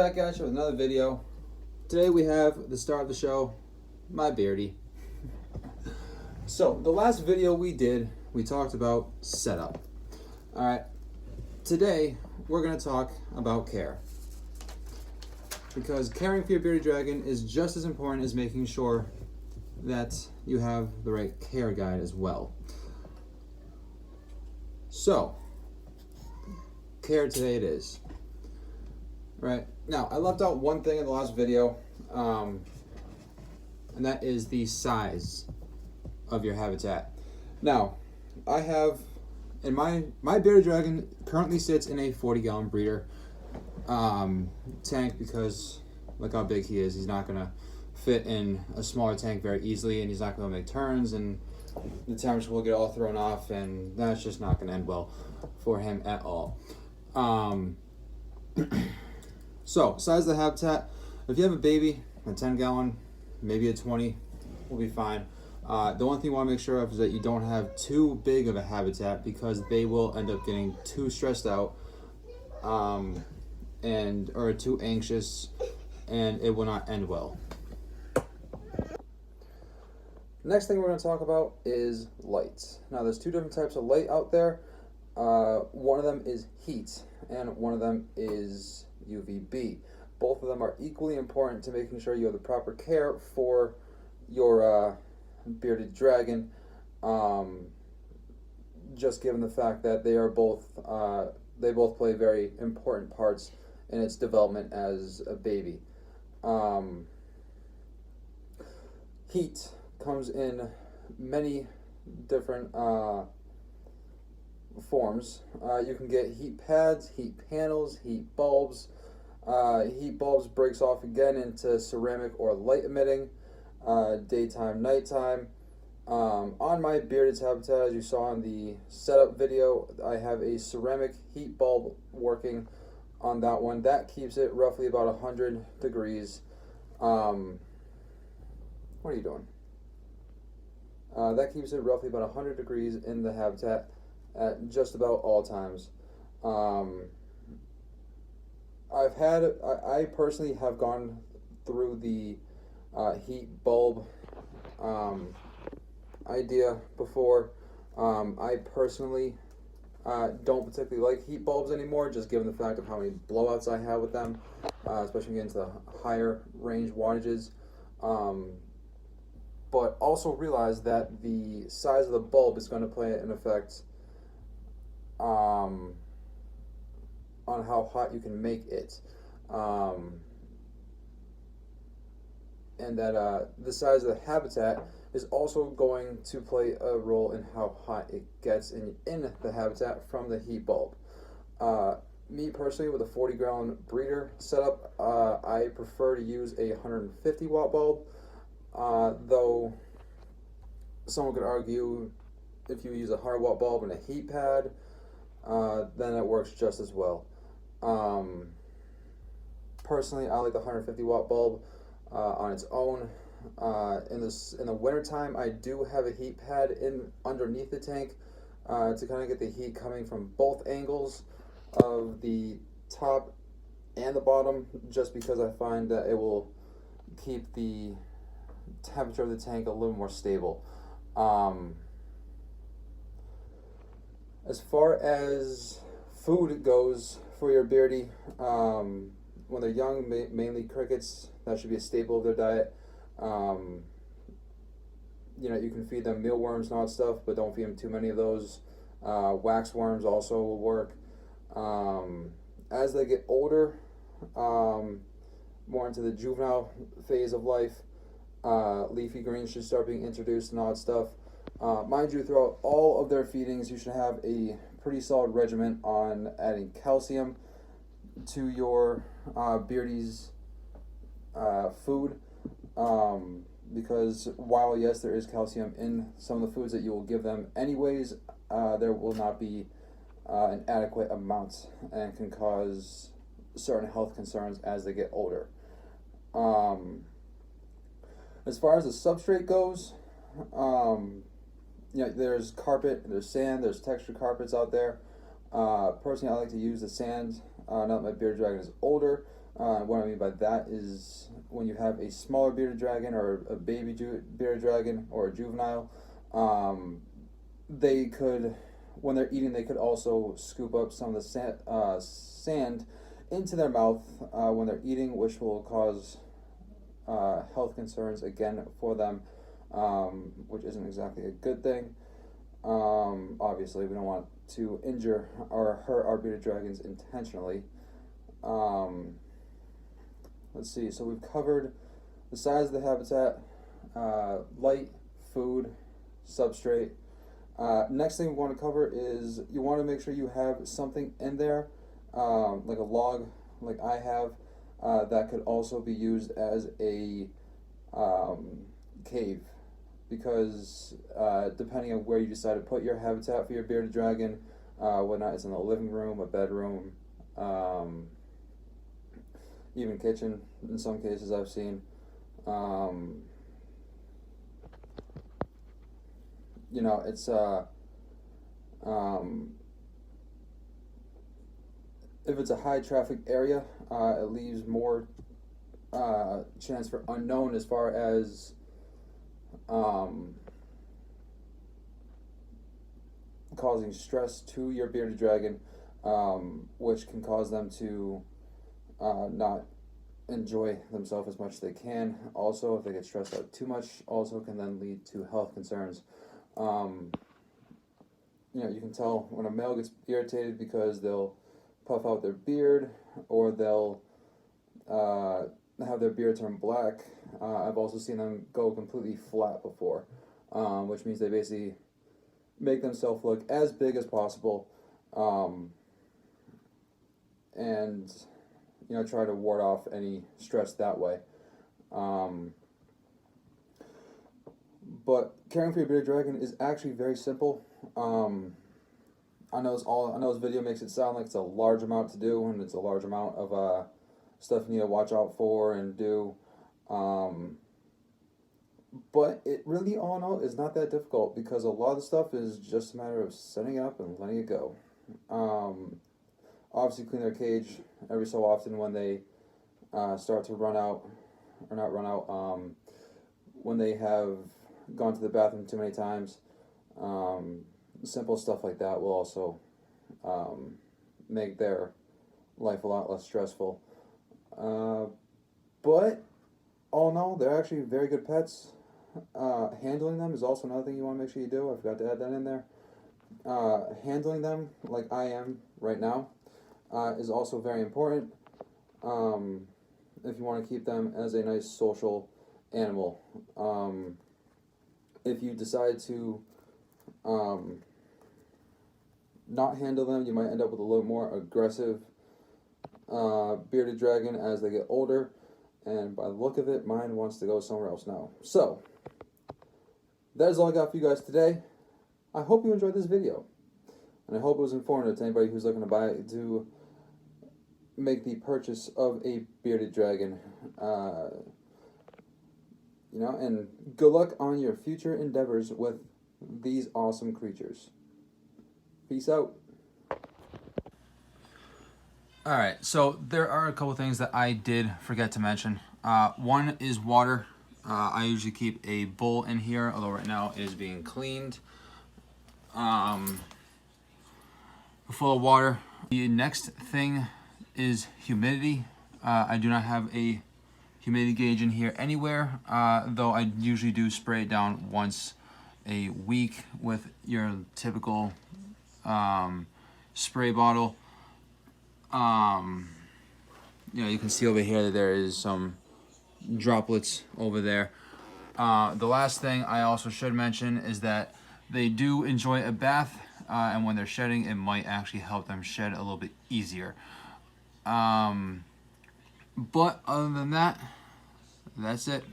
back at you with another video. Today we have the star of the show, my beardie. So the last video we did, we talked about setup. Alright, today we're going to talk about care. Because caring for your bearded dragon is just as important as making sure that you have the right care guide as well. So, care today it is. Right, now I left out one thing in the last video, and that is the size of your habitat. Now, I have, in my bearded dragon currently sits in a 40-gallon breeder tank because look how big he is. He's not gonna fit in a smaller tank very easily, and he's not gonna make turns, and the temperature will get all thrown off, and that's just not gonna end well for him at all. So, size of the habitat, if you have a baby, a 10-gallon, maybe a 20, will be fine. The one thing you want to make sure of is that you don't have too big of a habitat because they will end up getting too stressed out or too anxious, and it will not end well. Next thing we're going to talk about is lights. Now, there's two different types of light out there. One of them is heat, and one of them is UVB. Both of them are equally important to making sure you have the proper care for your bearded dragon, just given the fact that they are both they both play very important parts in its development as a baby. Heat comes in many different forms. You can get heat pads, heat panels, heat bulbs. Heat bulbs breaks off again into ceramic or light emitting, daytime, nighttime. On my bearded habitat, as you saw in the setup video, I have a ceramic heat bulb working on that one. That keeps it roughly about 100 degrees. What are you doing? That keeps it roughly about 100 degrees in the habitat at just about all times. I personally have gone through the heat bulb idea before. I personally don't particularly like heat bulbs anymore, just given the fact of how many blowouts I have with them, especially getting to the higher range wattages. But also realize that the size of the bulb is going to play an effect on how hot you can make it, and that the size of the habitat is also going to play a role in how hot it gets in the habitat from the heat bulb. Me personally, with a 40-gallon breeder setup, I prefer to use a 150-watt bulb, though someone could argue if you use a 100-watt bulb and a heat pad, then it works just as well. Personally, I like the 150-watt bulb on its own. In the wintertime, I do have a heat pad underneath the tank to kind of get the heat coming from both angles of the top and the bottom, just because I find that it will keep the temperature of the tank a little more stable. As far as food goes for your beardie, when they're young, mainly crickets. That should be a staple of their diet. You know, you can feed them mealworms and all that stuff, but don't feed them too many of those. Wax worms also will work. As they get older, more into the juvenile phase of life, leafy greens should start being introduced and all that stuff. Mind you, throughout all of their feedings, you should have a pretty solid regimen on adding calcium to your beardie's food, because while yes, there is calcium in some of the foods that you will give them anyways, there will not be an adequate amount and can cause certain health concerns as they get older. As far as the substrate goes, you know, there's carpet, there's sand, there's textured carpets out there. Personally, I like to use the sand. Now that my bearded dragon is older, What I mean by that is when you have a smaller bearded dragon or a baby bearded dragon or a juvenile, they could, when they're eating, they could also scoop up some of the sand into their mouth when they're eating, which will cause health concerns again for them, which isn't exactly a good thing. Obviously, we don't want to injure or hurt our bearded dragons intentionally. Let's see, so we've covered the size of the habitat, light, food, substrate. Next thing we want to cover is you want to make sure you have something in there, like a log, like I have, that could also be used as a cave, because depending on where you decide to put your habitat for your bearded dragon, whether or not it's in the living room, a bedroom, even kitchen in some cases I've seen. You know, it's if it's a high traffic area, it leaves more chance for unknown as far as causing stress to your bearded dragon, which can cause them to not enjoy themselves as much as they can. Also, if they get stressed out too much, also can then lead to health concerns. You know, you can tell when a male gets irritated because they'll puff out their beard, or they'll have their beard turn black. I've also seen them go completely flat before, which means they basically make themselves look as big as possible, and you know, try to ward off any stress that way. But caring for your bearded dragon is actually very simple. I know this video makes it sound like it's a large amount to do, and it's a large amount of stuff you need to watch out for and do. But it really, all in all, is not that difficult, because a lot of the stuff is just a matter of setting it up and letting it go. Obviously, clean their cage every so often when they start to run out, or not run out, when they have gone to the bathroom too many times. Simple stuff like that will also make their life a lot less stressful. But all in all, they're actually very good pets. Handling them is also another thing you want to make sure you do. I forgot to add that in there. Handling them like I am right now is also very important, if you want to keep them as a nice social animal. If you decide to not handle them, you might end up with a little more aggressive bearded dragon as they get older, and by the look of it, mine wants to go somewhere else now. So that is all I got for you guys today. I hope you enjoyed this video, and I hope it was informative to anybody who's looking to make the purchase of a bearded dragon. You know, and good luck on your future endeavors with these awesome creatures. Peace out. Alright, so there are a couple things that I did forget to mention. One is water. I usually keep a bowl in here, although right now it is being cleaned. Full of water. The next thing is humidity. I do not have a humidity gauge in here anywhere, though I usually do spray it down once a week with your typical spray bottle. You know, you can see over here that there is some droplets over there. The last thing I also should mention is that they do enjoy a bath, and when they're shedding, it might actually help them shed a little bit easier. But other than that, that's it.